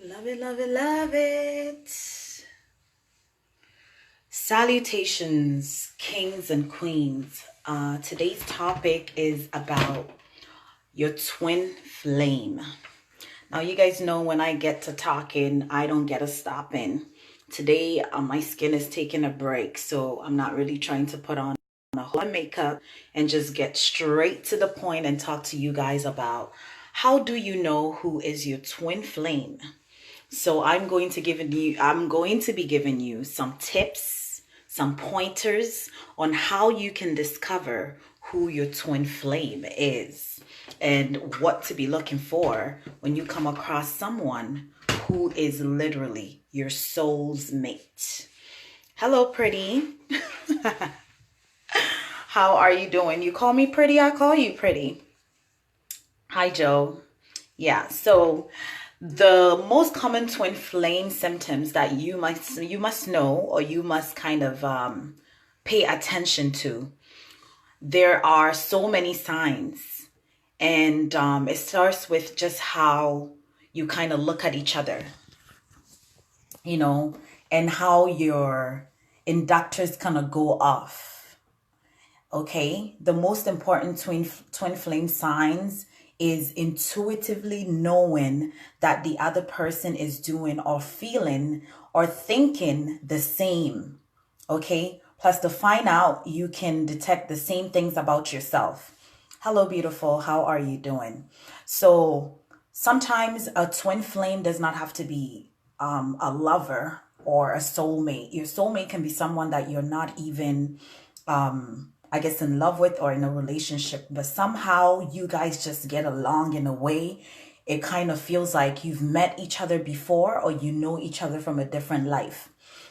Love it, love it, love it. Salutations, kings and queens. Today's topic is about your twin flame. Now, you guys know when I get to talking, I don't get a stopping. Today, my skin is taking a break, so I'm not really trying to put on a whole lot of makeup and just get straight to the point and talk to you guys about how do you know who is your twin flame. So I'm going to be giving you some tips, some pointers on how you can discover who your twin flame is and what to be looking for when you come across someone who is literally your soul's mate. Hello, pretty. How are you doing? You call me pretty, I call you pretty. Hi, Joe. Yeah, so the most common twin flame symptoms that you must know, or you must kind of pay attention to. There are so many signs, and it starts with just how you kind of look at each other, you know, and how your inductors kind of go off. Okay, the most important twin flame signs is intuitively knowing that the other person is doing or feeling or thinking the same. Okay, plus to find out you can detect the same things about yourself. Hello, beautiful. How are you doing? So sometimes a twin flame does not have to be a lover or a soulmate. Your soulmate can be someone that you're not even I guess in love with or in a relationship, but somehow you guys just get along in a way. It kind of feels like you've met each other before, or you know each other from a different life.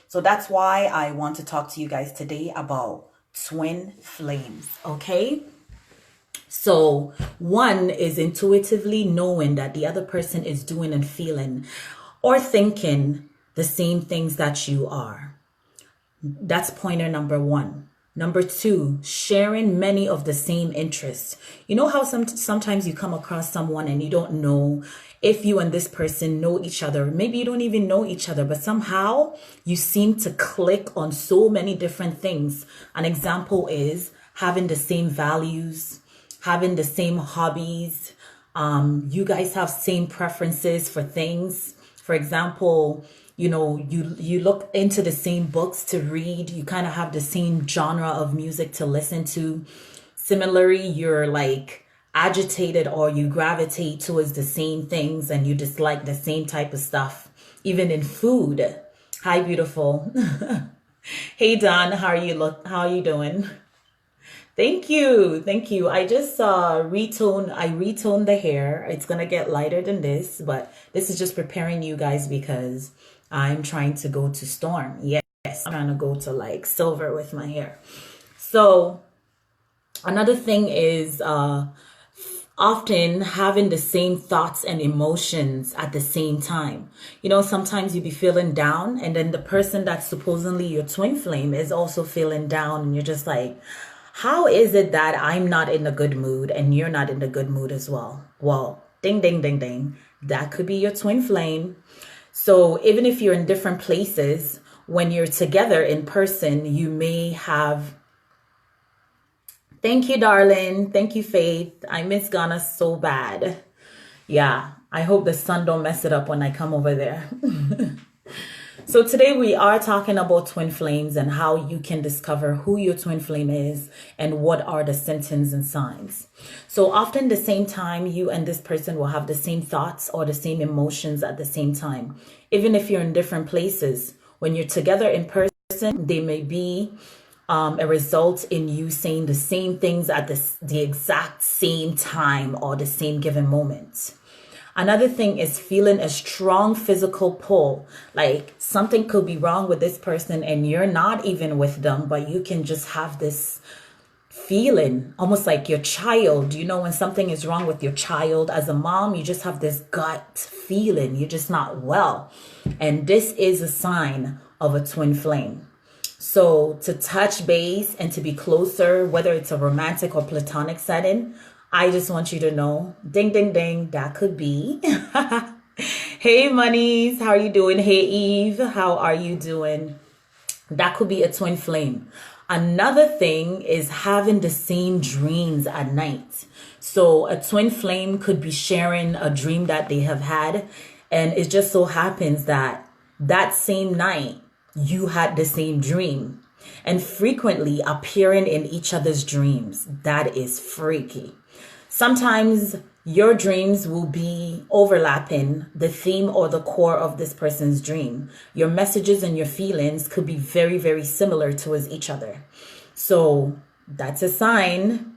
So that's why I want to talk to you guys today about twin flames. Okay, so one is intuitively knowing that the other person is doing and feeling or thinking the same things that you are. That's pointer number one. Number two, sharing many of the same interests. You know how sometimes you come across someone and you don't know if you and this person know each other. Maybe you don't even know each other, but somehow you seem to click on so many different things. An example is having the same values, having the same hobbies. You guys have same preferences for things. For example, you look into the same books to read. You kind of have the same genre of music to listen to. Similarly, you're like agitated or you gravitate towards the same things and you dislike the same type of stuff, even in food. Hi, beautiful. Hey, Don, how are you doing? Thank you. Thank you. I just retoned the hair. It's gonna get lighter than this, but this is just preparing you guys because I'm trying to go to storm. Yes, I'm trying to go to like silver with my hair. So another thing is often having the same thoughts and emotions at the same time. Sometimes you be feeling down, and then the person that's supposedly your twin flame is also feeling down, and you're just like, how is it that I'm not in a good mood and you're not in a good mood as well? Well, ding, ding, ding, ding. That could be your twin flame. So even if you're in different places, when you're together in person, you may have. Thank you, darling. Thank you, Faith. I miss Ghana so bad. Yeah, I hope the sun don't mess it up when I come over there. So today we are talking about twin flames and how you can discover who your twin flame is and what are the symptoms and signs. So often the same time, you and this person will have the same thoughts or the same emotions at the same time. Even if you're in different places, when you're together in person, they may be a result in you saying the same things at the exact same time or the same given moment. Another thing is feeling a strong physical pull. Like something could be wrong with this person and you're not even with them, but you can just have this feeling almost like your child. When something is wrong with your child as a mom, you just have this gut feeling. You're just not well. And this is a sign of a twin flame. So to touch base and to be closer, whether it's a romantic or platonic setting, I just want you to know, ding, ding, ding, that could be. Hey, Monies, how are you doing? Hey, Eve, how are you doing? That could be a twin flame. Another thing is having the same dreams at night. So a twin flame could be sharing a dream that they have had, and it just so happens that that same night you had the same dream and frequently appearing in each other's dreams. That is freaky. Sometimes your dreams will be overlapping the theme or the core of this person's dream. Your messages and your feelings could be very, very similar towards each other. So that's a sign.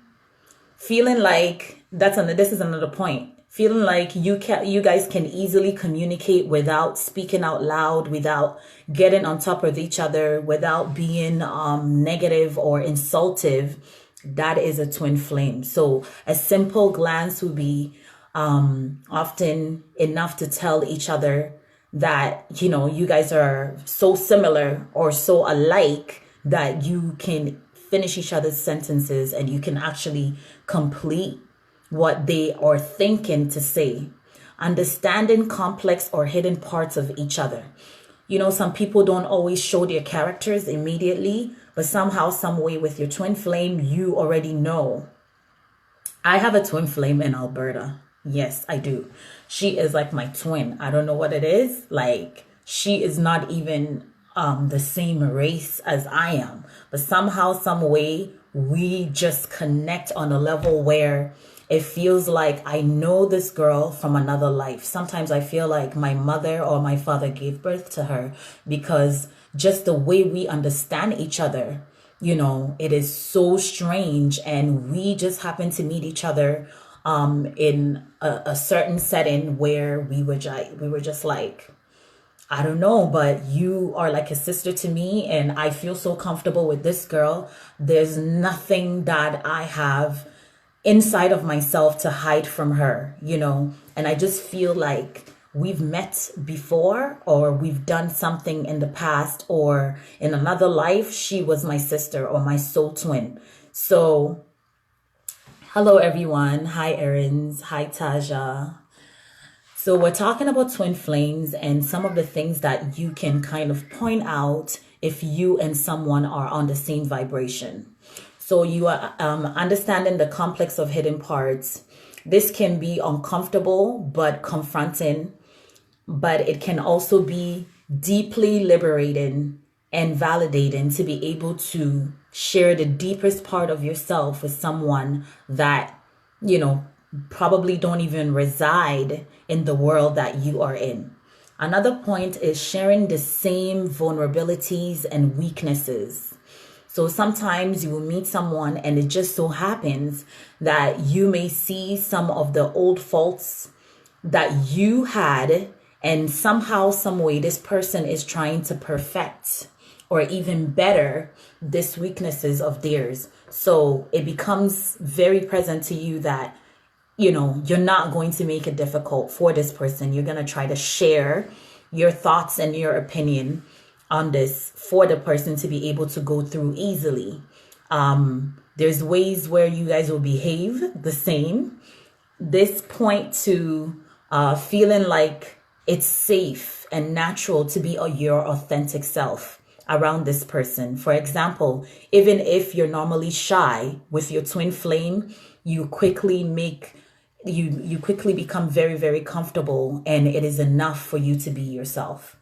Feeling like this is another point. Feeling like you guys can easily communicate without speaking out loud, without getting on top of each other, without being negative or insultive. That is a twin flame. So a simple glance would be often enough to tell each other that, you guys are so similar or so alike that you can finish each other's sentences and you can actually complete what they are thinking to say. Understanding complex or hidden parts of each other. Some people don't always show their characters immediately, but somehow, some way with your twin flame, you already know. I have a twin flame in Alberta. Yes, I do. She is like my twin. I don't know what it is. Like, she is not even the same race as I am. But somehow, some way, we just connect on a level where it feels like I know this girl from another life. Sometimes I feel like my mother or my father gave birth to her, because just the way we understand each other, it is so strange. And we just happen to meet each other in a certain setting where we were just like, I don't know, but you are like a sister to me, and I feel so comfortable with this girl. There's nothing that I have inside of myself to hide from her, and I just feel like we've met before, or we've done something in the past, or in another life, she was my sister or my soul twin. So hello, everyone. Hi, Erins. Hi, Taja. So we're talking about twin flames and some of the things that you can kind of point out if you and someone are on the same vibration. So you are understanding the complex of hidden parts. This can be uncomfortable but confronting, but it can also be deeply liberating and validating to be able to share the deepest part of yourself with someone that, probably don't even reside in the world that you are in. Another point is sharing the same vulnerabilities and weaknesses. So sometimes you will meet someone and it just so happens that you may see some of the old faults that you had, and somehow, some way, this person is trying to perfect or even better these weaknesses of theirs. So it becomes very present to you that, you're not going to make it difficult for this person. You're going to try to share your thoughts and your opinion on this for the person to be able to go through easily. There's ways where you guys will behave the same. This point to feeling like it's safe and natural to be your authentic self around this person. For example, even if you're normally shy with your twin flame, you quickly become very, very comfortable, and it is enough for you to be yourself.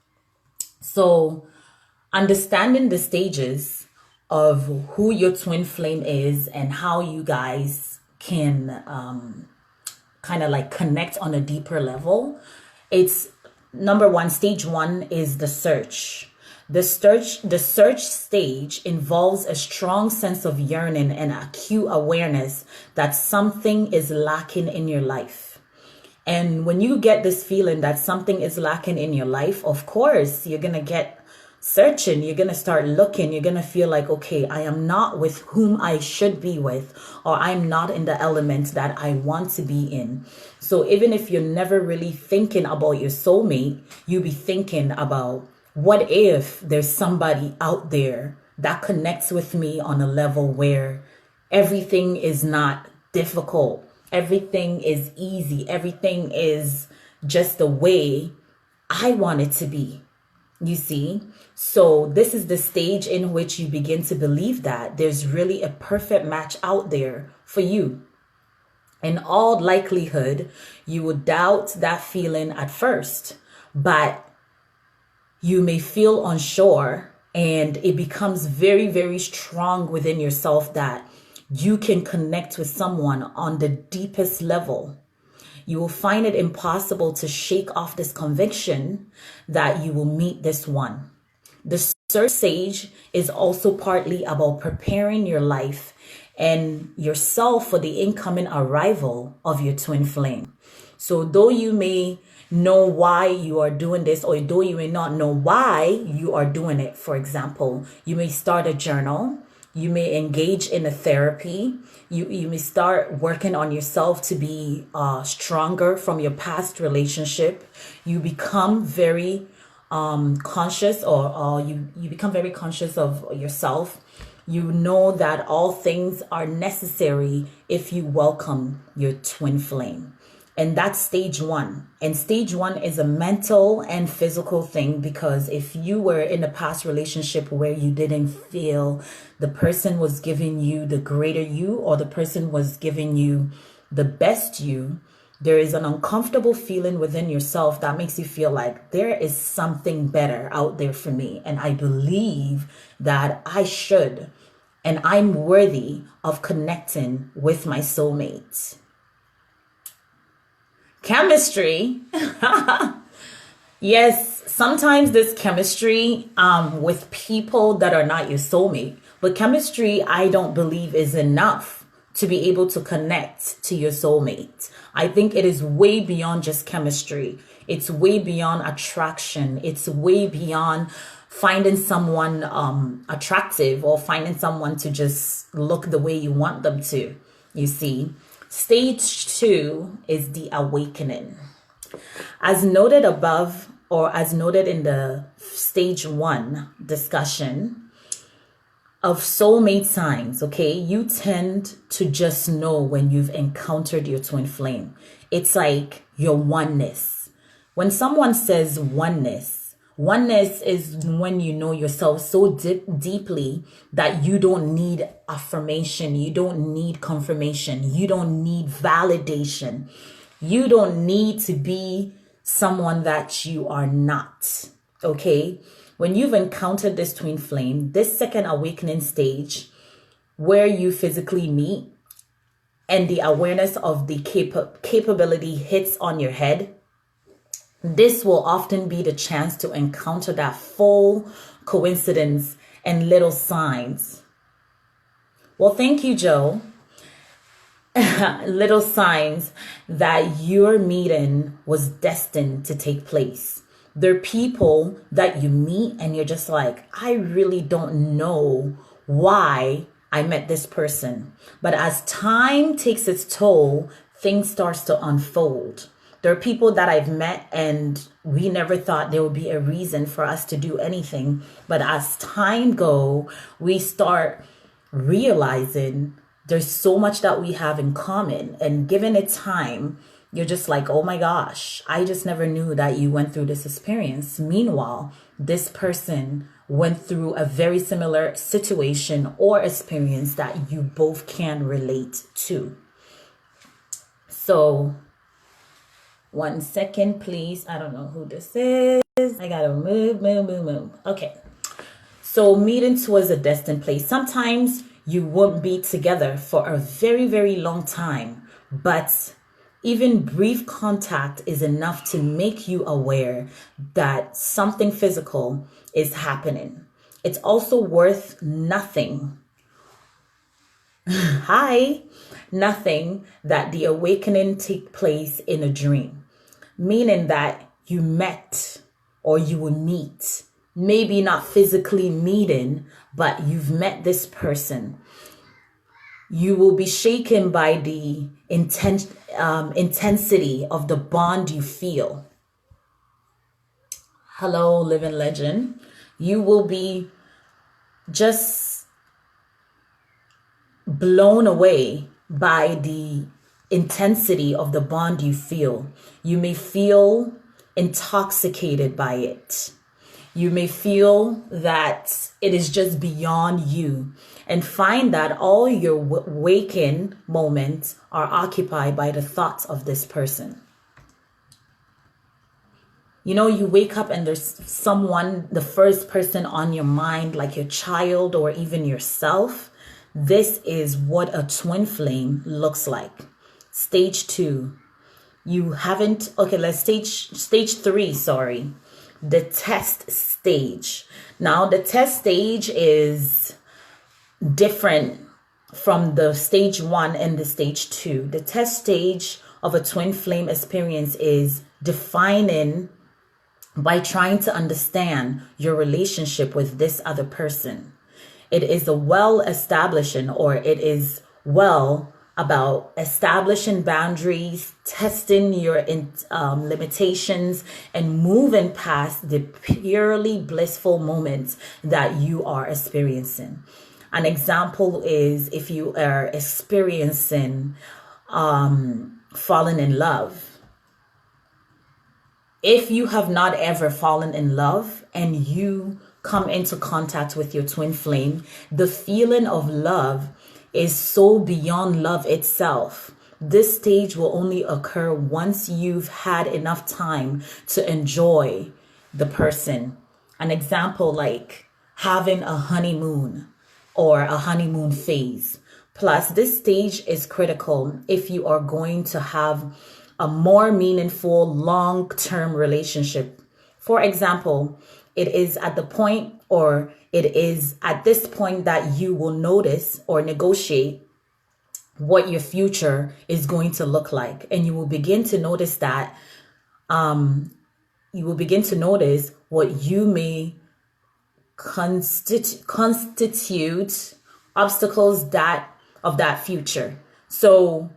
So understanding the stages of who your twin flame is and how you guys can kind of like connect on a deeper level. It's number one, stage one is the search. The search stage involves a strong sense of yearning and acute awareness that something is lacking in your life. And when you get this feeling that something is lacking in your life, of course, you're going to get searching. You're going to start looking. You're going to feel like, okay, I am not with whom I should be with, or I'm not in the element that I want to be in. So even if you're never really thinking about your soulmate, you'll be thinking about, what if there's somebody out there that connects with me on a level where everything is not difficult, everything is easy, everything is just the way I want it to be. You see? So this is the stage in which you begin to believe that there's really a perfect match out there for you. In all likelihood, you would doubt that feeling at first, but you may feel unsure, and it becomes very, very strong within yourself that you can connect with someone on the deepest level. You will find it impossible to shake off this conviction that you will meet this one. The search stage is also partly about preparing your life and yourself for the incoming arrival of your twin flame. So though you may know why you are doing this, or though you may not know why you are doing it, for example, you may start a journal, you may engage in a therapy, you may start working on yourself to be stronger from your past relationship. You become very conscious, or you become very conscious of yourself. You know that all things are necessary if you welcome your twin flame. And that's stage one. And stage one is a mental and physical thing, because if you were in a past relationship where you didn't feel the person was giving you the greater you, or the person was giving you the best you, there is an uncomfortable feeling within yourself that makes you feel like there is something better out there for me. And I believe that I should, and I'm worthy of connecting with my soulmate. Chemistry. Yes, sometimes this chemistry with people that are not your soulmate. But chemistry, I don't believe, is enough to be able to connect to your soulmate. I think it is way beyond just chemistry. It's way beyond attraction. It's way beyond finding someone attractive, or finding someone to just look the way you want them to. You see? Stage two is the awakening. As noted above, or as noted in the stage one discussion of soulmate signs, okay, you tend to just know when you've encountered your twin flame. It's like your oneness. When someone says oneness is when you know yourself so deeply that you don't need affirmation, you don't need confirmation, you don't need validation, you don't need to be someone that you are not. Okay, when you've encountered this twin flame, this second awakening stage where you physically meet and the awareness of the capability hits on your head, this will often be the chance to encounter that full coincidence and little signs. Well, thank you, Joe. Little signs that your meeting was destined to take place. There are people that you meet and you're just like, I really don't know why I met this person. But as time takes its toll, things starts to unfold. There are people that I've met and we never thought there would be a reason for us to do anything. But as time goes, we start realizing there's so much that we have in common. And given it time, you're just like, oh my gosh, I just never knew that you went through this experience. Meanwhile, this person went through a very similar situation or experience that you both can relate to. So, 1 second, please. I don't know who this is. I gotta move. Okay. So meeting towards a destined place. Sometimes you won't be together for a very, very long time, but even brief contact is enough to make you aware that something physical is happening. It's also worth nothing. Nothing that the awakening take place in a dream, meaning that you met or you will meet, maybe not physically meeting, but you've met this person. You will be shaken by the intensity of the bond you feel. Hello, living legend. You will be just blown away by the intensity of the bond you feel. You may feel intoxicated by it. You may feel that it is just beyond you and find that all your waking moments are occupied by the thoughts of this person. You know, you wake up and there's someone, the first person on your mind, like your child or even yourself. This is what a twin flame looks like. Stage 2. You haven't, okay, let's stage 3, sorry. The test stage. Now, the test stage is different from the stage 1 and the stage 2. The test stage of a twin flame experience is defining by trying to understand your relationship with this other person. It is a it is about establishing boundaries, testing your limitations, and moving past the purely blissful moments that you are experiencing. An example is if you are experiencing falling in love. If you have not ever fallen in love and you come into contact with your twin flame, the feeling of love is so beyond love itself. This stage will only occur once you've had enough time to enjoy the person. An example like having a honeymoon or a honeymoon phase. Plus, this stage is critical if you are going to have a more meaningful long-term relationship. For example, it is at this point that you will notice or negotiate what your future is going to look like. And you will begin to notice that, what you may constitute obstacles of that future. So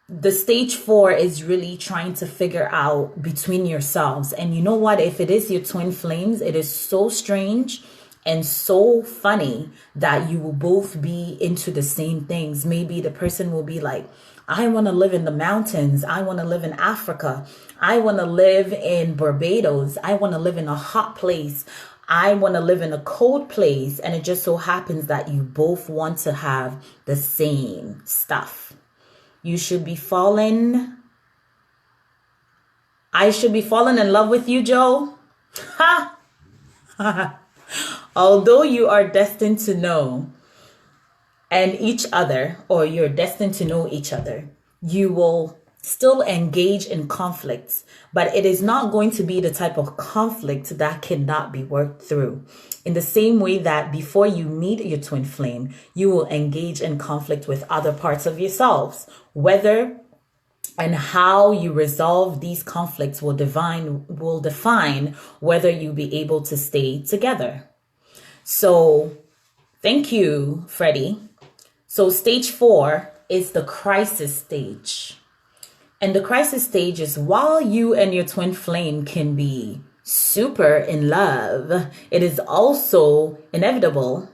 the stage 4 is really trying to figure out between yourselves. And you know what? If it is your twin flames, it is so strange and so funny that you will both be into the same things. Maybe the person will be like, I want to live in the mountains. I want to live in Africa. I want to live in Barbados. I want to live in a hot place. I want to live in a cold place. And it just so happens that you both want to have the same stuff. I should be falling in love with you, Joe. Ha! Although you are destined to know each other, or you're destined to know each other, you will still engage in conflicts, but it is not going to be the type of conflict that cannot be worked through. In the same way that before you meet your twin flame, you will engage in conflict with other parts of yourselves. Whether and how you resolve these conflicts will define whether you'll be able to stay together. So thank you, Freddie. So stage 4 is the crisis stage. And the crisis stage is while you and your twin flame can be super in love, it is also inevitably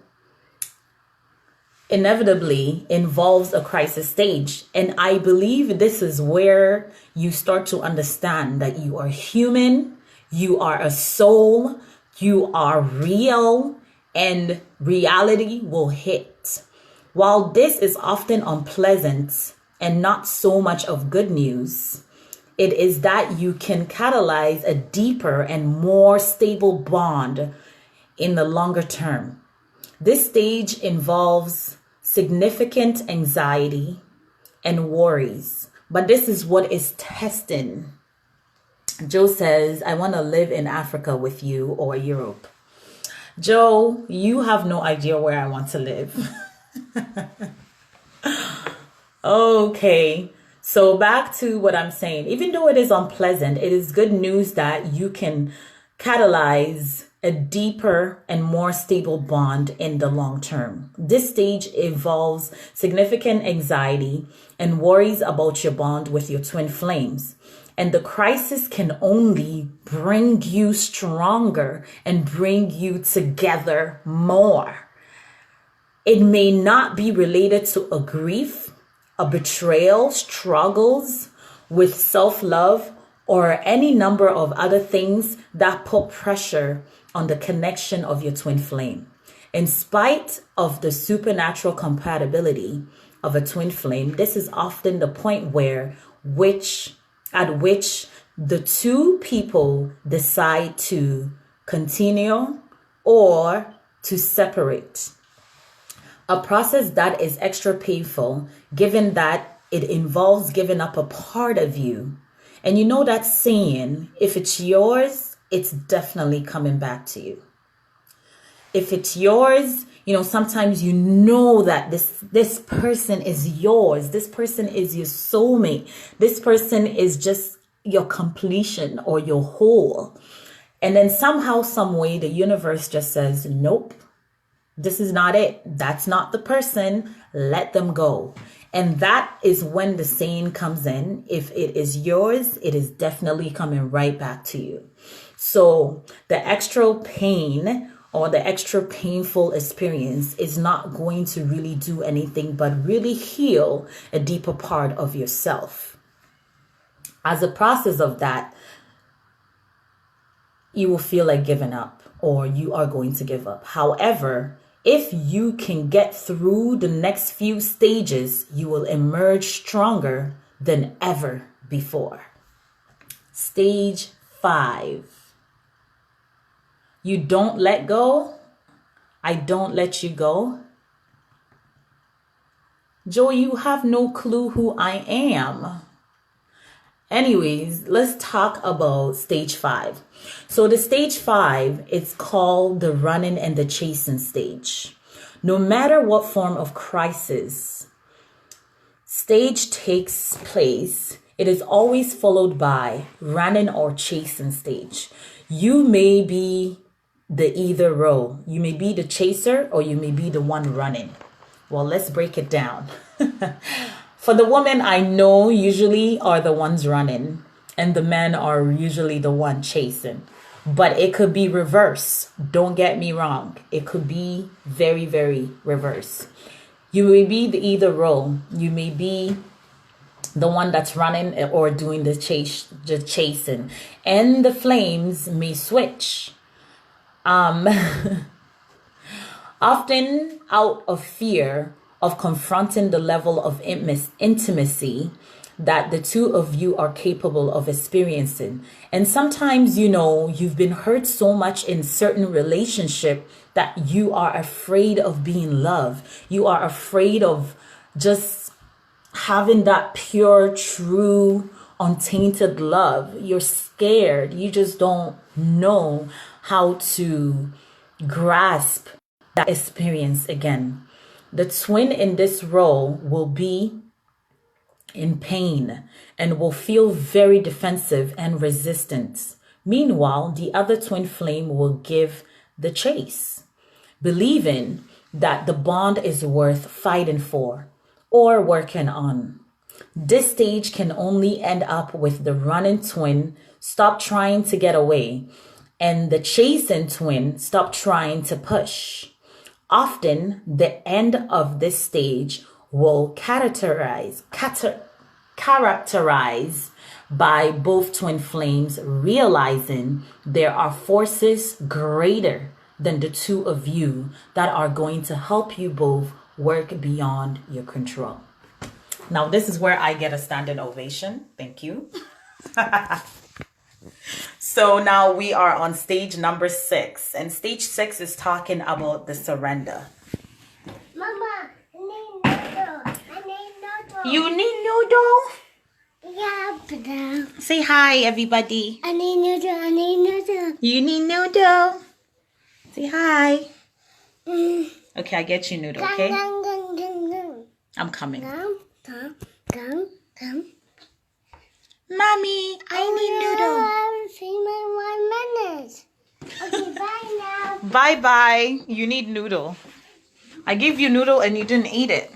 involves a crisis stage. And I believe this is where you start to understand that you are human, you are a soul, you are real, and reality will hit. While this is often unpleasant and not so much of good news, it is that you can catalyze a deeper and more stable bond in the longer term. This stage involves significant anxiety and worries, but this is what is testing. Joe says, I want to live in Africa with you or Europe. Joe, you have no idea where I want to live. Okay, so back to what I'm saying. Even though it is unpleasant, it is good news that you can catalyze a deeper and more stable bond in the long term. This stage involves significant anxiety and worries about your bond with your twin flames. And the crisis can only bring you stronger and bring you together more. It may not be related to a grief, a betrayal, struggles with self-love, or any number of other things that put pressure on the connection of your twin flame. In spite of the supernatural compatibility of a twin flame, this is often the point at which the two people decide to continue or to separate. A process that is extra painful, given that it involves giving up a part of you. And you know that saying, if it's yours, it's definitely coming back to you. If it's yours, sometimes you know that this person is yours. This person is your soulmate. This person is just your completion or your whole. And then somehow, some way, the universe just says, nope, this is not it. That's not the person. Let them go. And that is when the saying comes in. If it is yours, it is definitely coming right back to you. So the extra pain or the extra painful experience is not going to really do anything but really heal a deeper part of yourself. As a process of that, you will feel like giving up, or you are going to give up. However, if you can get through the next few stages, you will emerge stronger than ever before. Stage 5. You don't let go. I don't let you go. Joe, you have no clue who I am. Anyways, let's talk about stage 5. So the stage 5, it's called the running and the chasing stage. No matter what form of crisis stage takes place, it is always followed by running or chasing stage. You may be the either role. You may be the chaser or you may be the one running. Well, let's break it down. For the women I know usually are the ones running, and the men are usually the one chasing. But it could be reverse. Don't get me wrong. It could be very, very reverse. You may be the either role. You may be the one that's running or doing the chasing. And the flames may switch. Often out of fear of confronting the level of intimacy that the two of you are capable of experiencing. And sometimes, you've been hurt so much in certain relationship that you are afraid of being loved. You are afraid of just having that pure, true, untainted love. You're scared. You just don't know how to grasp that experience again. The twin in this role will be in pain and will feel very defensive and resistant. Meanwhile, the other twin flame will give the chase, believing that the bond is worth fighting for or working on. This stage can only end up with the running twin stop trying to get away and the chasing twin stop trying to push. Often, the end of this stage will characterize by both twin flames realizing there are forces greater than the two of you that are going to help you both work beyond your control. Now, this is where I get a standing ovation. Thank you. So now we are on stage number 6, and stage 6 is talking about the surrender. Mama, I need noodle. I need noodle. You need noodle? Yeah, but Say hi, everybody. I need noodle. I need noodle. You need noodle. Say hi. Okay, I get you noodle, okay? I'm coming. Come. Mommy, I need noodle. I haven't seen my 1 minute. Okay, bye now. Bye-bye. You need noodle. I gave you noodle and you didn't eat it.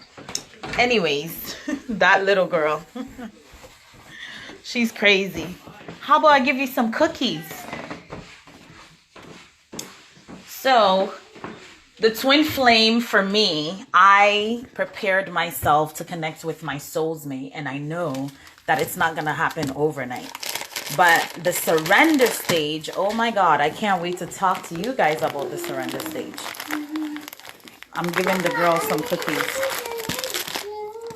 Anyways, that little girl. She's crazy. How about I give you some cookies? So, the twin flame for me, I prepared myself to connect with my soulmate, and I know that it's not going to happen overnight. But the surrender stage, oh my God, I can't wait to talk to you guys about the surrender stage. I'm giving the girls some cookies.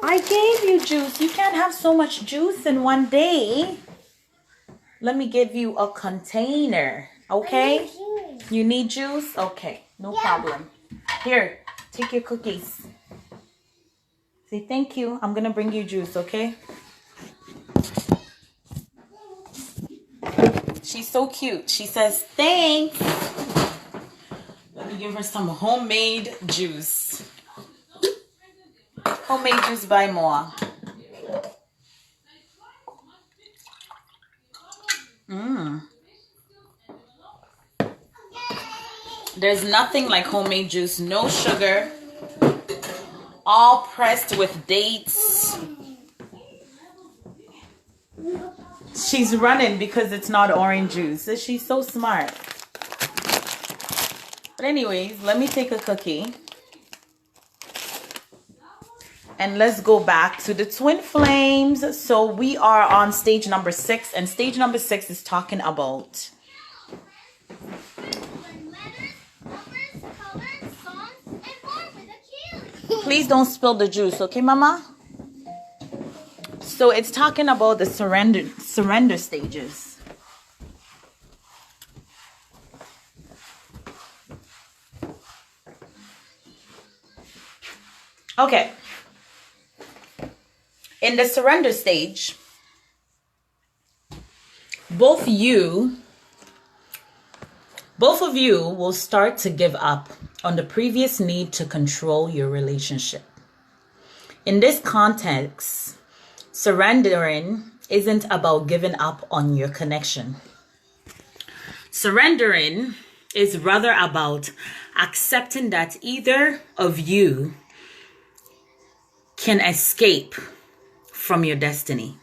I gave you juice. You can't have so much juice in one day. Let me give you a container, okay? You need juice? Okay, no problem. Here, take your cookies. Say thank you. I'm gonna bring you juice, okay? She's so cute. She says thanks. Let me give her some homemade juice. Homemade juice by Moa. There's nothing like homemade juice. No sugar. All pressed with dates. She's running because it's not orange juice. She's so smart. But anyways, let me take a cookie. And let's go back to the twin flames. So we are on stage number 6. And stage number 6 is talking about please don't spill the juice, okay, Mama? So it's talking about the surrender stages. Okay. In the surrender stage, both of you will start to give up on the previous need to control your relationship. In this context, surrendering isn't about giving up on your connection. Surrendering is rather about accepting that either of you can escape from your destiny.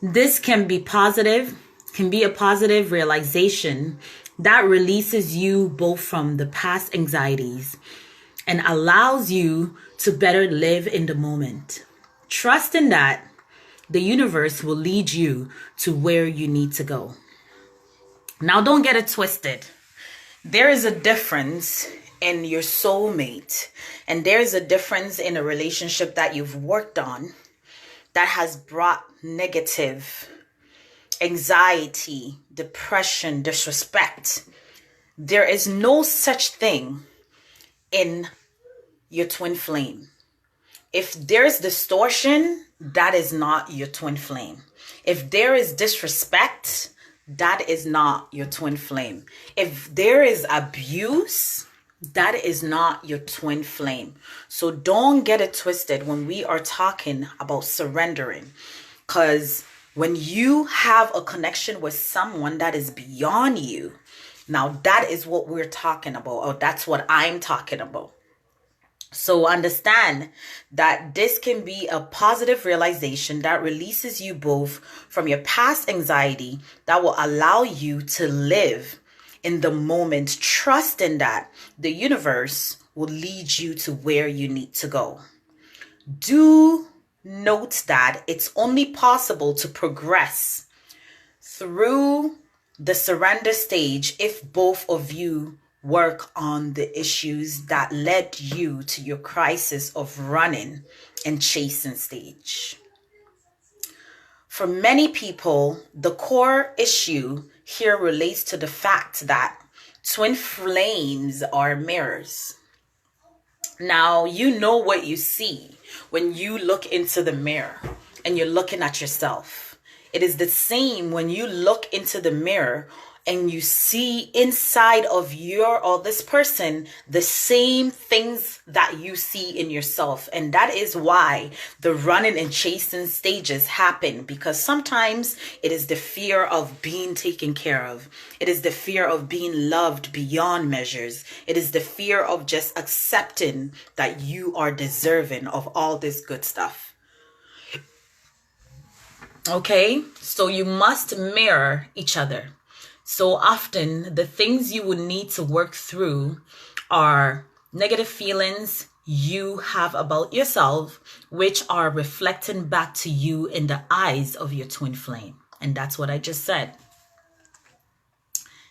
This can be a positive realization that releases you both from the past anxieties and allows you to better live in the moment. Trusting that the universe will lead you to where you need to go. Now, don't get it twisted. There is a difference in your soulmate, and there is a difference in a relationship that you've worked on that has brought negative anxiety, depression, disrespect. There is no such thing in your twin flame. If there's distortion, that is not your twin flame. If there is disrespect, that is not your twin flame. If there is abuse, that is not your twin flame. So don't get it twisted when we are talking about surrendering. Because when you have a connection with someone that is beyond you, now that is what we're talking about, or that's what I'm talking about. So understand that this can be a positive realization that releases you both from your past anxiety that will allow you to live in the moment, trusting that the universe will lead you to where you need to go. Do note that it's only possible to progress through the surrender stage if both of you work on the issues that led you to your crisis of running and chasing stage. For many people, the core issue here relates to the fact that twin flames are mirrors. Now, you know what you see when you look into the mirror and you're looking at yourself. It is the same when you look into the mirror and you see inside of your or this person the same things that you see in yourself. And that is why the running and chasing stages happen, because sometimes it is the fear of being taken care of. It is the fear of being loved beyond measures. It is the fear of just accepting that you are deserving of all this good stuff. Okay, so you must mirror each other. So often, the things you would need to work through are negative feelings you have about yourself, which are reflecting back to you in the eyes of your twin flame. And that's what I just said.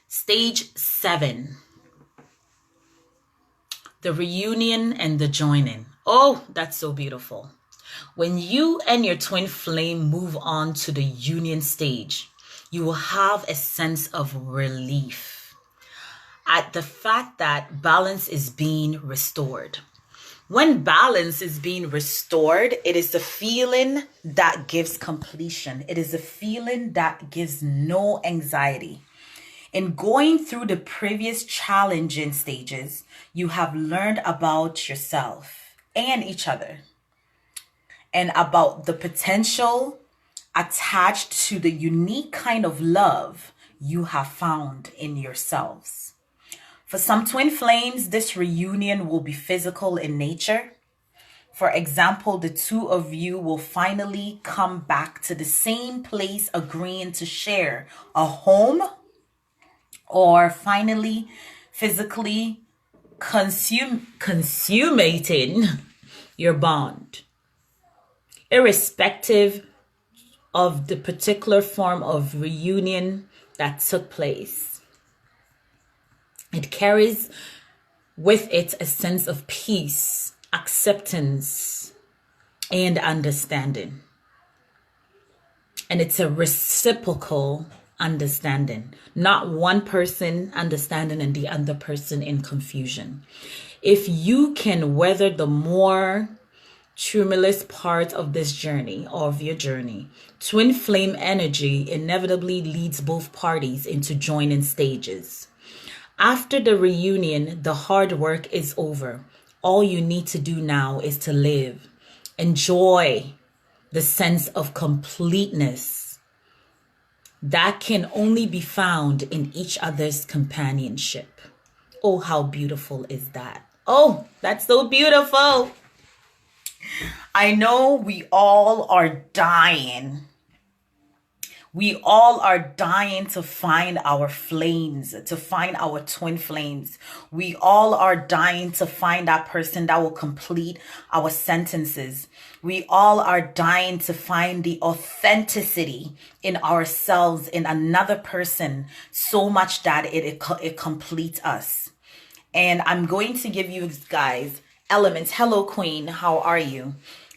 Stage 7. The reunion and the joining. Oh, that's so beautiful. When you and your twin flame move on to the union stage, you will have a sense of relief at the fact that balance is being restored. When balance is being restored, it is a feeling that gives completion. It is a feeling that gives no anxiety. In going through the previous challenging stages, you have learned about yourself and each other and about the potential attached to the unique kind of love you have found in yourselves. For some twin flames, this reunion will be physical in nature. For example, the two of you will finally come back to the same place, agreeing to share a home, or finally physically consummating your bond. Irrespective of the particular form of reunion that took place, it carries with it a sense of peace, acceptance, and understanding. And it's a reciprocal understanding, not one person understanding and the other person in confusion. If you can weather the more tumultuous part of this journey, of your journey, twin flame energy inevitably leads both parties into joining stages. After the reunion, the hard work is over. All you need to do now is to live. Enjoy the sense of completeness that can only be found in each other's companionship. Oh, how beautiful is that? Oh, that's so beautiful. I know we all are dying. We all are dying to find our flames, to find our twin flames. We all are dying to find that person that will complete our sentences. We all are dying to find the authenticity in ourselves, in another person, so much that it completes us. And I'm going to give you guys elements. Hello, Queen. How are you?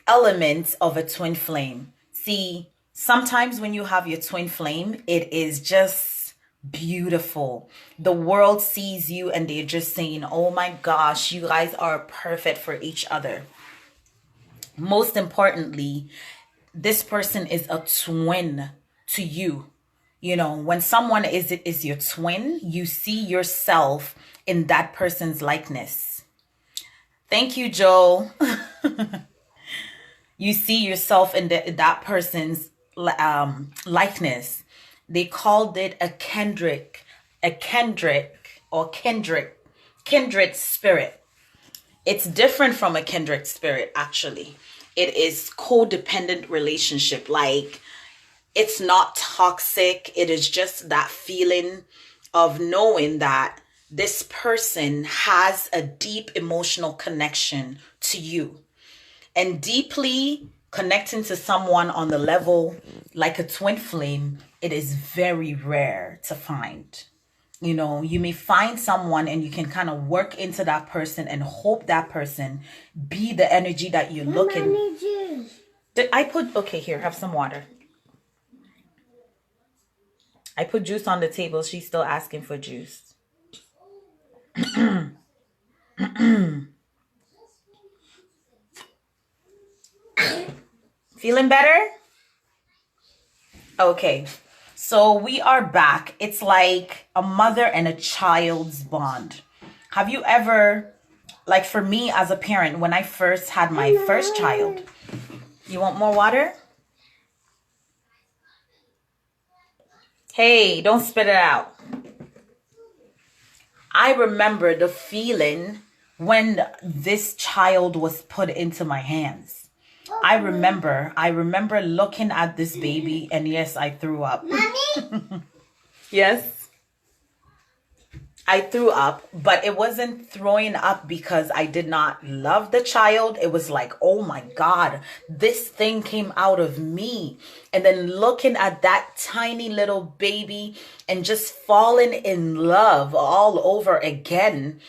Elements of a twin flame. See, sometimes when you have your twin flame, it is just beautiful. The world sees you and they're just saying, oh my gosh, you guys are perfect for each other. Most importantly, this person is a twin to you. You know, when someone is your twin, you see yourself in that person's likeness. Thank you, Joe. You see yourself in that person's likeness. They called it a kindred spirit. It's different from a kindred spirit, actually. It is codependent relationship. Like, it's not toxic. It is just that feeling of knowing that this person has a deep emotional connection to you. And deeply connecting to someone on the level like a twin flame, it is very rare to find. You know, you may find someone and you can kind of work into that person and hope that person be the energy that you're looking. I need juice. Did I put, okay, here, have some water. I put juice on the table. She's still asking for juice. Feeling better? Okay. So we are back. It's like a mother and a child's bond. Have you ever, like for me as a parent, when I first had my first child, you want more water? Hey, don't spit it out. I remember the feeling when this child was put into my hands. I remember looking at this baby and yes, I threw up. Mommy? Yes. I threw up, but it wasn't throwing up because I did not love the child. It was like, oh my God, this thing came out of me. And then looking at that tiny little baby and just falling in love all over again.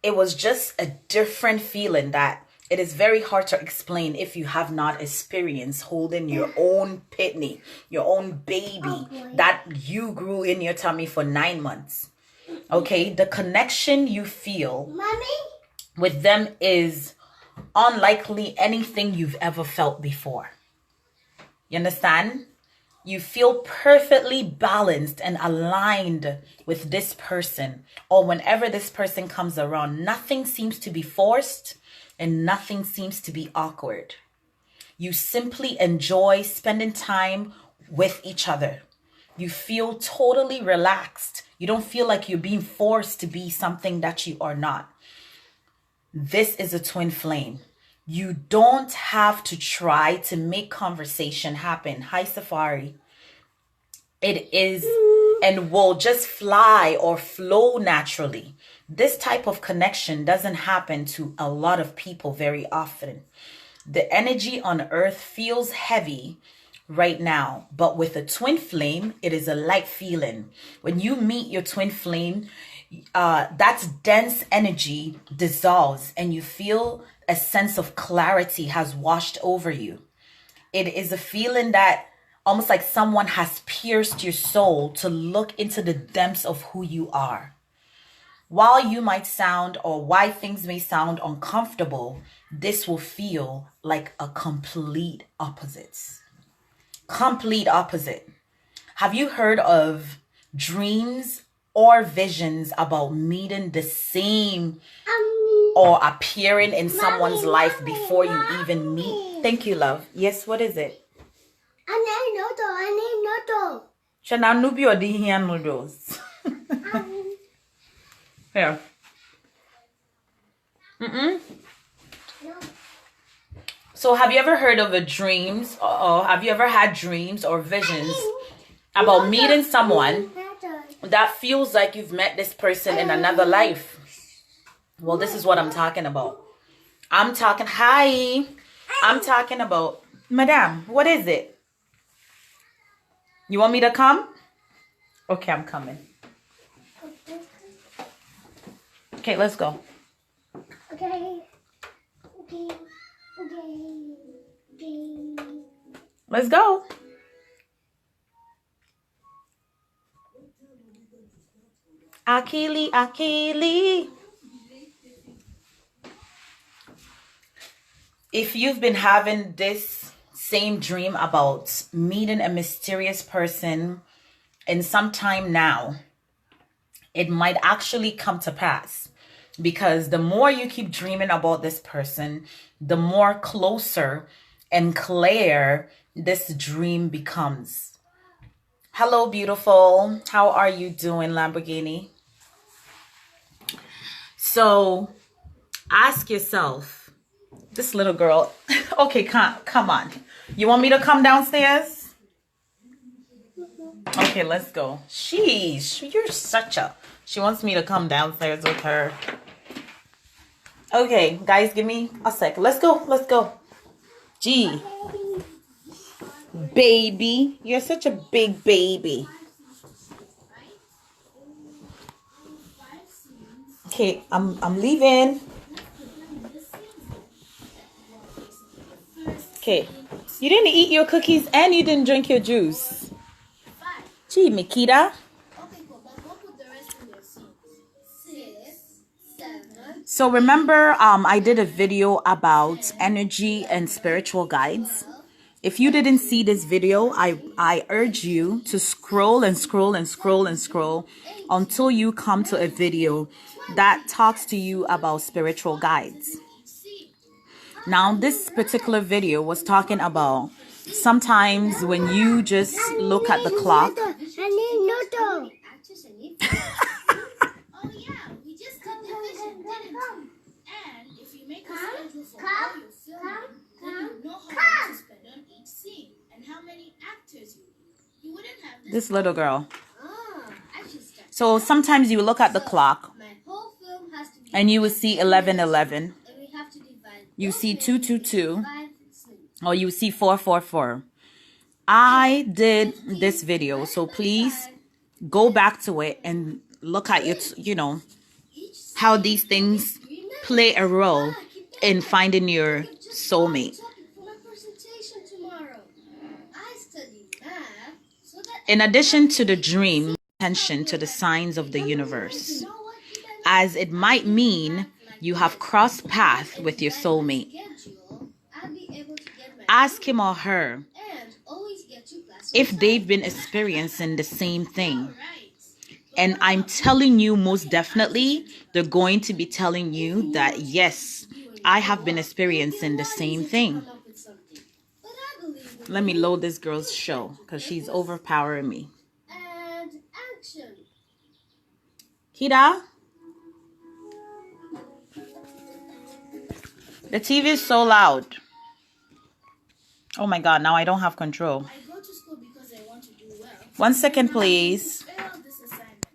It was just a different feeling that it is very hard to explain if you have not experienced holding your own pitney, your own baby that you grew in your tummy for 9 months. Okay, the connection you feel with them is unlikely anything you've ever felt before. You understand? You feel perfectly balanced and aligned with this person, or whenever this person comes around, nothing seems to be forced and nothing seems to be awkward. You simply enjoy spending time with each other. You feel totally relaxed. You don't feel like you're being forced to be something that you are not. This is a twin flame. You don't have to try to make conversation happen. Hi, Safari. It is and will just fly or flow naturally. This type of connection doesn't happen to a lot of people very often. The energy on earth feels heavy right now, but with a twin flame, it is a light feeling. When you meet your twin flame, that dense energy dissolves and you feel a sense of clarity has washed over you. It is a feeling that almost like someone has pierced your soul to look into the depths of who you are. While you might sound, or why things may sound uncomfortable, this will feel like a complete opposite. Complete opposite. Have you heard of dreams or visions about meeting the same or appearing in someone's life before you even meet? Thank you, love. Yes, what is it? I need noodle. Shana nubi or the noodles. Here. No. So have you ever heard of a dreams, or have you ever had dreams or visions about meeting someone that feels like you've met this person in another life? Well, this is what I'm talking about. I'm talking about, Madame, what is it? You want me to come? Okay, I'm coming. Okay, let's go. Okay. Let's go. Akili. If you've been having this same dream about meeting a mysterious person in some time now, it might actually come to pass, because the more you keep dreaming about this person, the more closer and clear this dream becomes. Hello, beautiful. How are you doing, Lamborghini? So ask yourself, this little girl, okay, come on. You want me to come downstairs? Okay, let's go. Sheesh, you're such a... She wants me to come downstairs with her. Okay, guys, give me a sec. Let's go. Gee. Baby. You're such a big baby. Okay, I'm leaving. Okay. You didn't eat your cookies and you didn't drink your juice. Gee, Mikita. So remember, I did a video about energy and spiritual guides. If you didn't see this video, I urge you to scroll until you come to a video that talks to you about spiritual guides. Now, this particular video was talking about sometimes when you just look at the clock. I need noodle. Oh yeah, we just did division, didn't we? And if you make a schedule for all your filming, then you know how much to spend on each scene and how many actors you need. You wouldn't have This little girl. So sometimes you look at the clock My whole film has to be and you will see 11:11. and we have to divide You both see men 2:22, into 5 sleeves. or you see 4:44. I did this video, so please go back to it and look at your, Each how these things play a role in finding your soulmate. topic for my presentation tomorrow. I study math so that In addition to the dream, attention to the signs of the universe, you know what did as it might mean you have crossed paths with your soulmate. schedule, I'll be able to get my Ask him or her and always get to class if they've been experiencing the same thing. right. And I'm telling you, most definitely, they're going to be telling you that, yes, I have been experiencing the same thing. Come up with something. But I believe in Let me load this girl's show because she's overpowering me. and action. Kida? The TV is so loud. Oh my God, now I don't have control. I go to school because I want to do well. 1 second, please. Fail this assignment.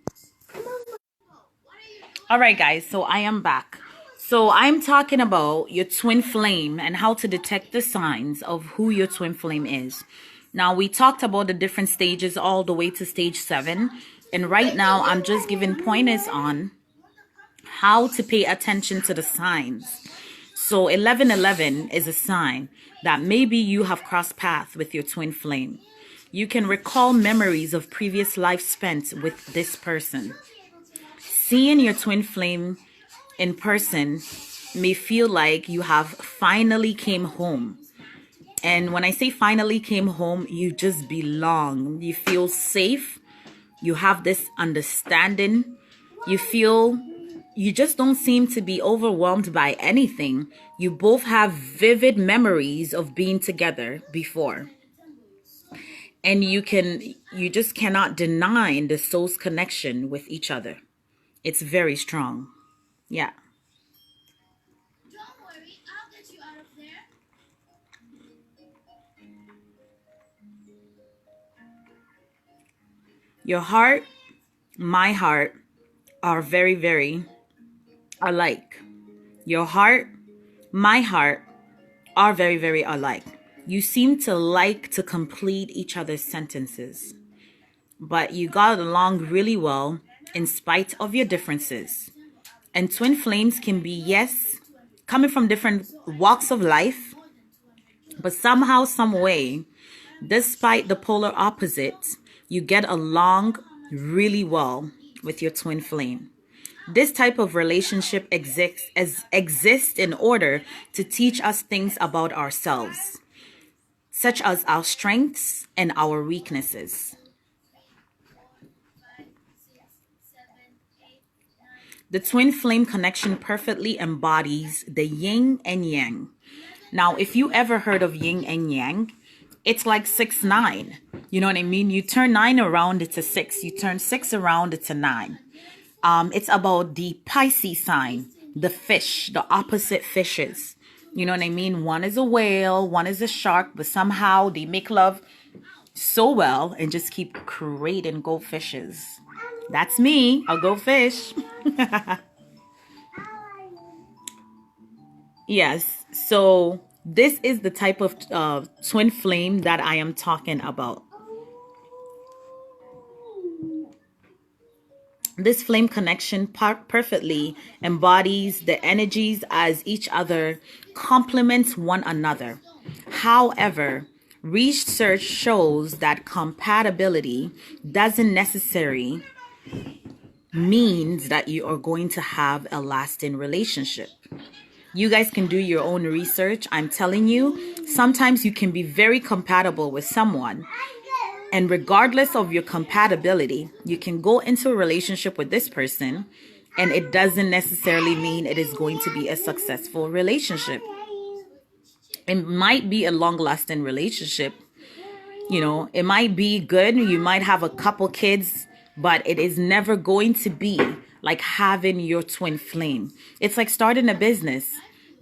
All right, guys, so I am back. So I'm talking about your twin flame and how to detect the signs of who your twin flame is. Now, we talked about the different stages all the way to stage 7. And right now, I'm just giving pointers on how to pay attention to the signs. So 11:11 is a sign that maybe you have crossed paths with your twin flame. You can recall memories of previous life spent with this person. Seeing your twin flame in person may feel like you have finally came home. And when I say finally came home, you just belong. You feel safe. You have this understanding. You just don't seem to be overwhelmed by anything. You both have vivid memories of being together before. And you just cannot deny the soul's connection with each other. It's very strong. Yeah. Don't worry, I'll get you out of there. Your heart, my heart are very, very alike. Your heart, my heart are very, very alike. You seem to like to complete each other's sentences, but you got along really well in spite of your differences. And twin flames can be, yes, coming from different walks of life, but somehow, some way, despite the polar opposites, you get along really well with your twin flame. This type of relationship exists in order to teach us things about ourselves, such as our strengths and our weaknesses. The twin flame connection perfectly embodies the yin and yang. Now, if you ever heard of yin and yang, it's like 6, 9. You know what I mean? You turn 9 around, it's a 6. You turn 6 around, it's a 9. It's about the Pisces sign, the fish, the opposite fishes. You know what I mean? One is a whale, one is a shark, but somehow they make love so well and just keep creating goldfishes. That's me. I'll go fish. Yes. So this is the type of twin flame that I am talking about. This flame connection perfectly embodies the energies as each other complements one another. However, research shows that compatibility doesn't necessarily means that you are going to have a lasting relationship. You guys can do your own research. I'm telling you, sometimes you can be very compatible with someone, and regardless of your compatibility, you can go into a relationship with this person and it doesn't necessarily mean it is going to be a successful relationship. It might be a long-lasting relationship. You know, it might be good. You might have a couple kids, but it is never going to be like having your twin flame. It's like starting a business.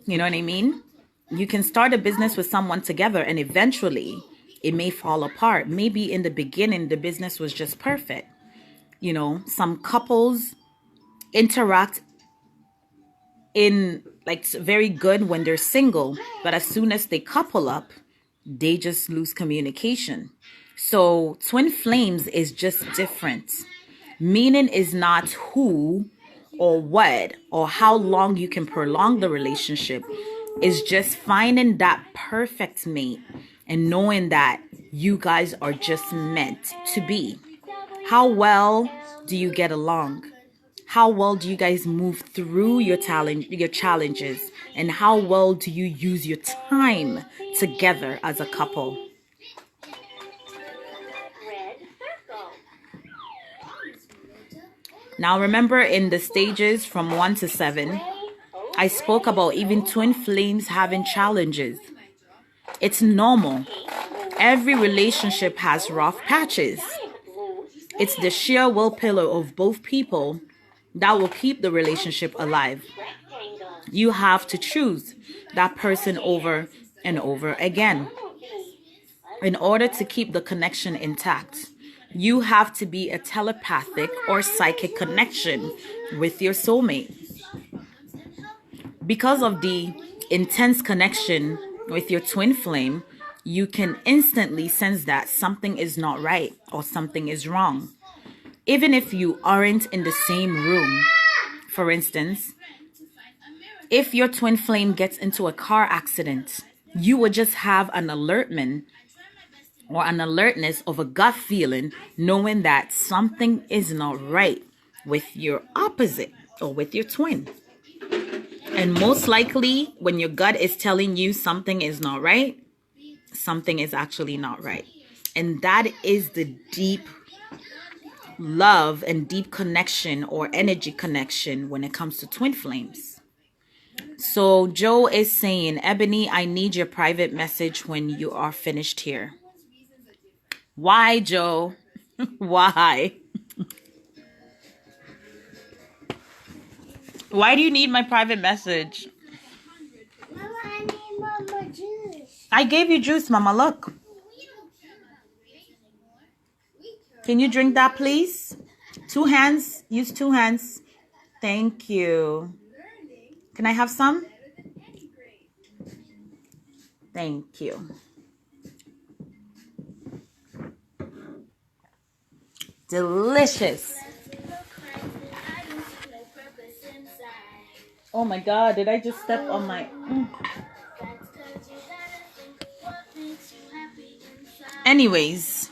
You know what I mean? You can start a business with someone together and eventually it may fall apart. Maybe in the beginning, the business was just perfect. Some couples interact in like very good when they're single, but as soon as they couple up, they just lose communication. So twin flames is just different. Meaning is not who or what or how long you can prolong the relationship. Is just finding that perfect mate and knowing that you guys are just meant to be. How well do you get along? How well do you guys move through your challenges? And how well do you use your time together as a couple? Now remember, in the stages from 1 to 7, I spoke about even twin flames having challenges. It's normal. Every relationship has rough patches. It's the sheer will pillar of both people that will keep the relationship alive. You have to choose that person over and over again. In order to keep the connection intact, you have to be a telepathic or psychic connection with your soulmate. Because of the intense connection with your twin flame, you can instantly sense that something is not right or something is wrong. Even if you aren't in the same room. For instance, if your twin flame gets into a car accident, you would just have an alertment or an alertness of a gut feeling, knowing that something is not right with your opposite or with your twin. And most likely, when your gut is telling you something is not right, something is actually not right. And that is the deep love and deep connection or energy connection when it comes to twin flames. So Joe is saying, Ebony, I need your private message when you are finished here. Why, Joe? Why? Why do you need my private message? Mama, I need Mama juice. I gave you juice, Mama. Look. Can you drink that, please? 2 hands. Use 2 hands. Thank you. Can I have some? Thank you. Delicious. Oh my God, did I just step on my... Anyways,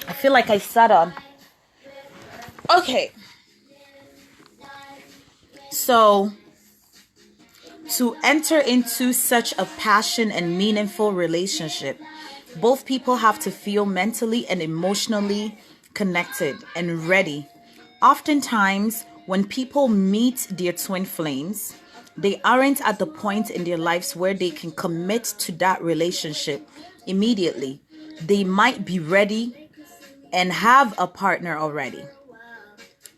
I feel like I sat on. Okay. So, to enter into such a passion and meaningful relationship, both people have to feel mentally and emotionally connected and ready. Oftentimes, when people meet their twin flames, they aren't at the point in their lives where they can commit to that relationship immediately. They might be ready and have a partner already,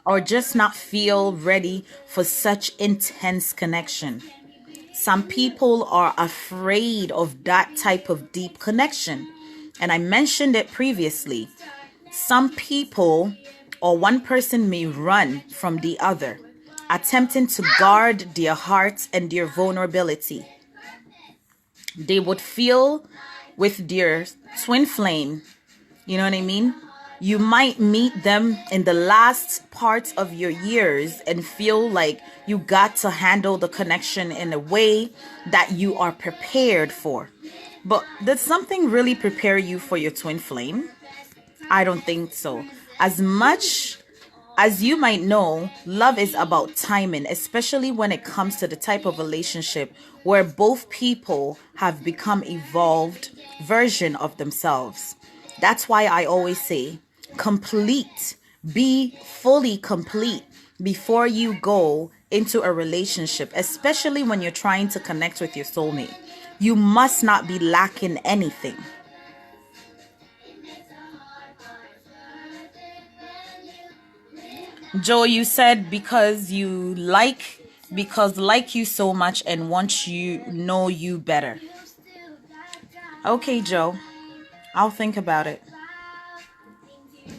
or just not feel ready for such intense connection. Some people are afraid of that type of deep connection. And I mentioned it previously. Some people or one person may run from the other, attempting to guard their heart and their vulnerability. They would feel with their twin flame, you know what I mean? You might meet them in the last parts of your years and feel like you got to handle the connection in a way that you are prepared for. But did something really prepare you for your twin flame? I don't think so. As much as you might know, love is about timing, especially when it comes to the type of relationship where both people have become evolved version of themselves. That's why I always say, complete, be fully complete before you go into a relationship, especially when you're trying to connect with your soulmate. You must not be lacking anything. Joe, you said because like you so much and want you know you better. Okay, Joe, I'll think about it.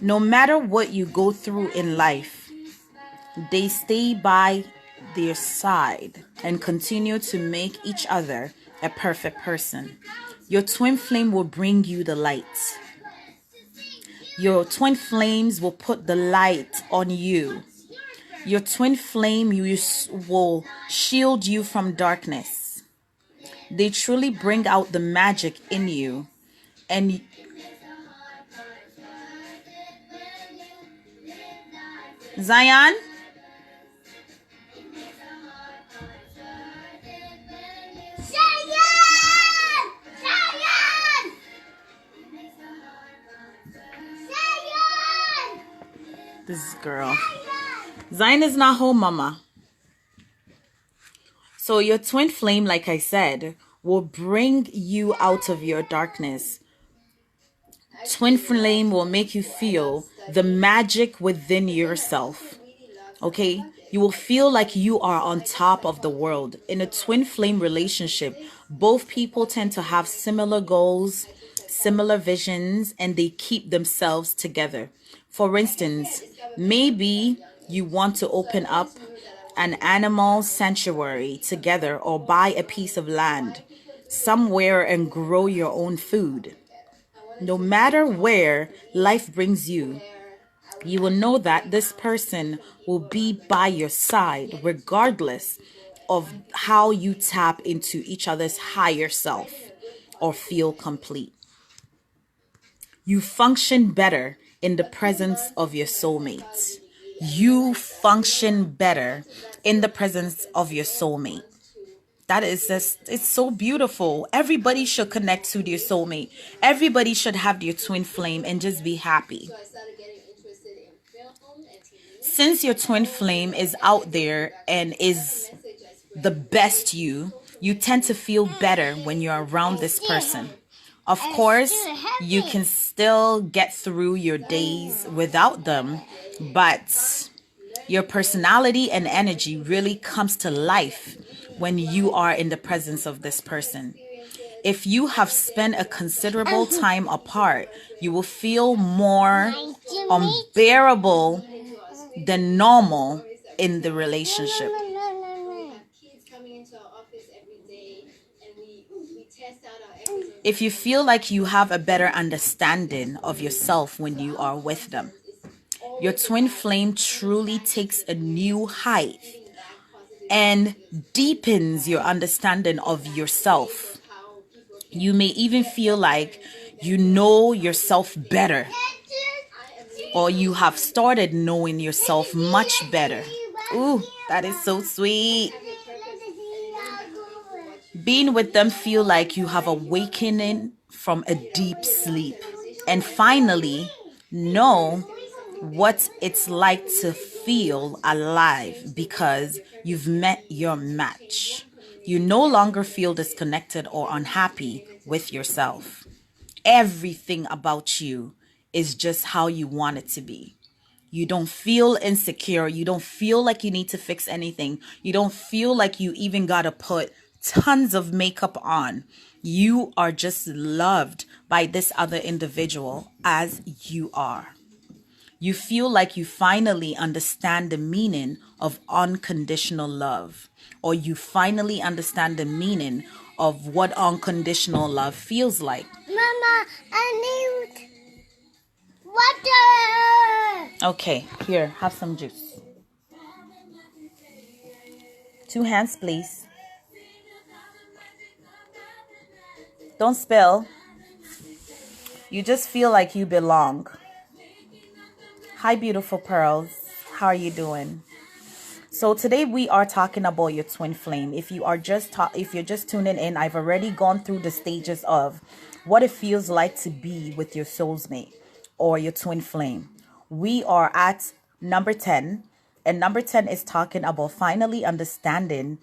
No matter what you go through in life, they stay by their side and continue to make each other a perfect person. Your twin flame will bring you the light. Your twin flames will put the light on you. Your twin flame will shield you from darkness. They truly bring out the magic in you. And Zion, this girl. Zion is not home, mama. So your twin flame, like I said, will bring you out of your darkness. Twin flame will make you feel the magic within yourself. Okay? You will feel like you are on top of the world. In a twin flame relationship, both people tend to have similar goals, similar visions, and they keep themselves together. For instance, maybe you want to open up an animal sanctuary together or buy a piece of land somewhere and grow your own food. No matter where life brings you, you will know that this person will be by your side regardless of how you tap into each other's higher self or feel complete. You function better in the presence of your soulmate. You function better in the presence of your soulmate. That is just, it's so beautiful. Everybody should connect to their soulmate. Everybody should have their twin flame and just be happy. Since your twin flame is out there and is the best you tend to feel better when you're around this person. Of course, you can still get through your days without them, but your personality and energy really comes to life when you are in the presence of this person. If you have spent a considerable time apart, you will feel more unbearable than normal in the relationship. If you feel like you have a better understanding of yourself when you are with them, your twin flame truly takes a new height and deepens your understanding of yourself. You may even feel like you know yourself better, or you have started knowing yourself much better. Ooh, that is so sweet. Being with them feel like you have awakening from a deep sleep and finally know what it's like to feel alive because you've met your match. You no longer feel disconnected or unhappy with yourself. Everything about you is just how you want it to be. You don't feel insecure. You don't feel like you need to fix anything. You don't feel like you even gotta put tons of makeup on. You are just loved by this other individual as you are. You feel like you finally understand the meaning of unconditional love, or you finally understand the meaning of what unconditional love feels like. Mama, I need water. Okay, here, have some juice. 2 hands, please. Don't spill. You just feel like you belong. Hi, beautiful pearls. How are you doing? So today we are talking about your twin flame. If you're just tuning in, I've already gone through the stages of what it feels like to be with your soulmate or your twin flame. We are at number 10, and number 10 is talking about finally understanding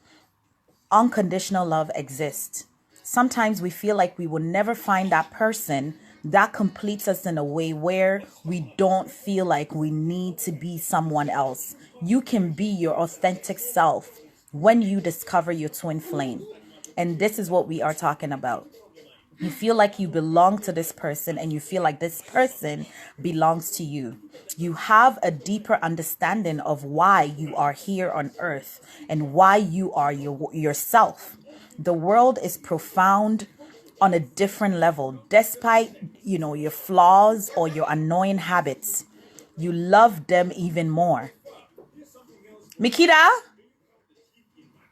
unconditional love exists. Sometimes we feel like we will never find that person that completes us in a way where we don't feel like we need to be someone else. You can be your authentic self when you discover your twin flame. And this is what we are talking about. You feel like you belong to this person and you feel like this person belongs to you. You have a deeper understanding of why you are here on earth and why you are yourself. The world is profound on a different level. Despite, your flaws or your annoying habits, you love them even more. Mikita,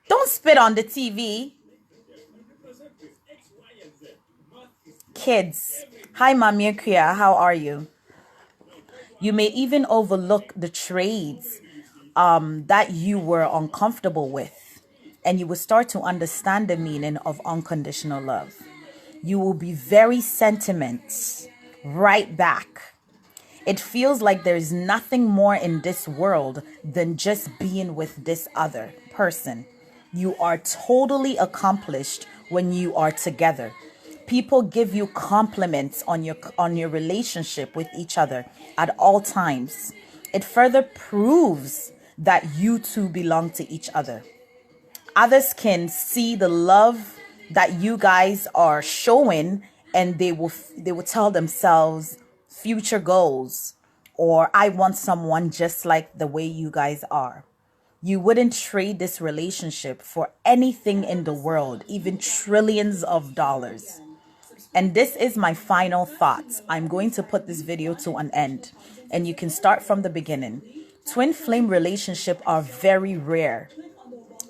don't spit on the TV. Kids, hi Mamia Kriya, how are you? You may even overlook the trades that you were uncomfortable with, and you will start to understand the meaning of unconditional love. You will be very sentiment right back. It feels like there's nothing more in this world than just being with this other person. You are totally accomplished when you are together. People give you compliments on your relationship with each other at all times. It further proves that you two belong to each other. Others can see the love that you guys are showing, and they will tell themselves future goals, or I want someone just like the way you guys are. You wouldn't trade this relationship for anything in the world, even trillions of dollars. And this is my final thoughts. I'm going to put this video to an end, and you can start from the beginning. Twin flame relationships are very rare.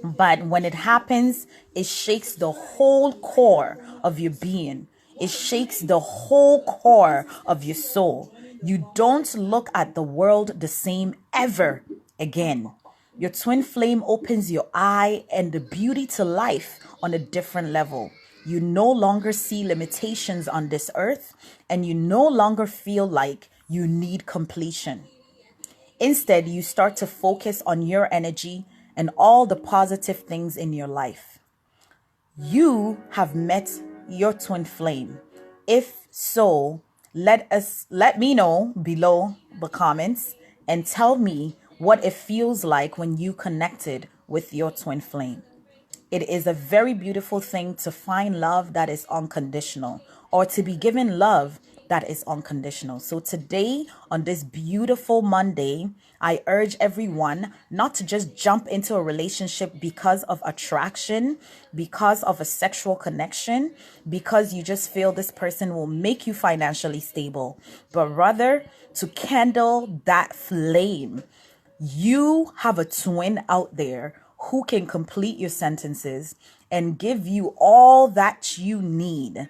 But when it happens, it shakes the whole core of your being. It shakes the whole core of your soul. You don't look at the world the same ever again. Your twin flame opens your eye and the beauty to life on a different level. You no longer see limitations on this earth, and you no longer feel like you need completion. Instead, you start to focus on your energy and all the positive things in your life. You have met your twin flame. If so, let me know below the comments and tell me what it feels like when you connected with your twin flame. It is a very beautiful thing to find love that is unconditional, or to be given love that is unconditional. So today, on this beautiful Monday, I urge everyone not to just jump into a relationship because of attraction, because of a sexual connection, because you just feel this person will make you financially stable, but rather to kindle that flame. You have a twin out there who can complete your sentences and give you all that you need.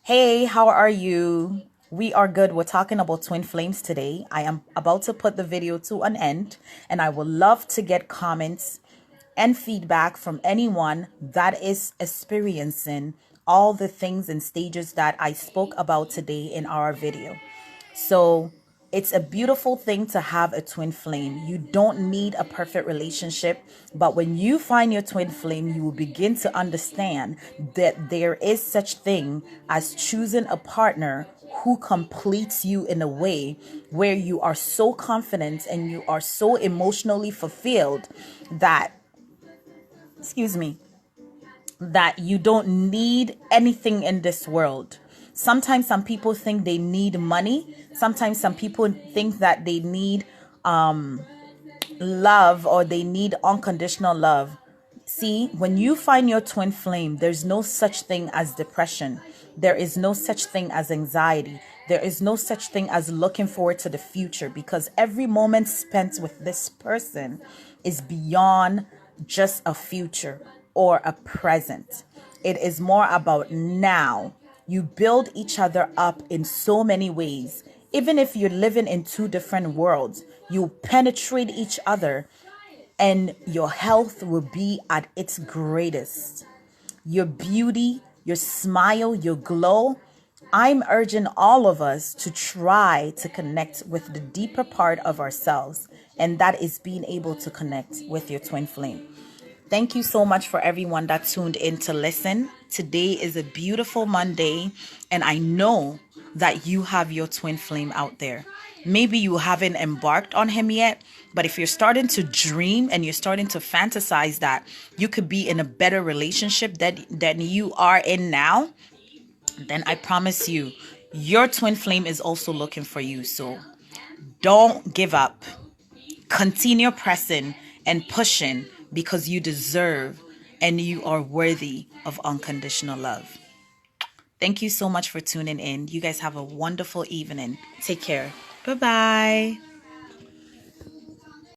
Hey, how are you? We are good. We're talking about twin flames today. I am about to put the video to an end, and I would love to get comments and feedback from anyone that is experiencing all the things and stages that I spoke about today in our video. So it's a beautiful thing to have a twin flame. You don't need a perfect relationship, but when you find your twin flame, you will begin to understand that there is such thing as choosing a partner who completes you in a way where you are so confident and you are so emotionally fulfilled that, that you don't need anything in this world. Sometimes some people think they need money. Sometimes some people think that they need love, or they need unconditional love. See, when you find your twin flame, there's no such thing as depression. There is no such thing as anxiety. There is no such thing as looking forward to the future, because every moment spent with this person is beyond just a future or a present. It is more about now. You build each other up in so many ways. Even if you're living in two different worlds, you penetrate each other and your health will be at its greatest. Your beauty, your smile, your glow. I'm urging all of us to try to connect with the deeper part of ourselves, and that is being able to connect with your twin flame. Thank you so much for everyone that tuned in to listen. Today is a beautiful Monday, and I know that you have your twin flame out there. Maybe you haven't embarked on him yet, but if you're starting to dream and you're starting to fantasize that you could be in a better relationship than you are in now, then I promise you, your twin flame is also looking for you. So don't give up. Continue pressing and pushing because you deserve and you are worthy of unconditional love. Thank you so much for tuning in. You guys have a wonderful evening. Take care. Bye-bye.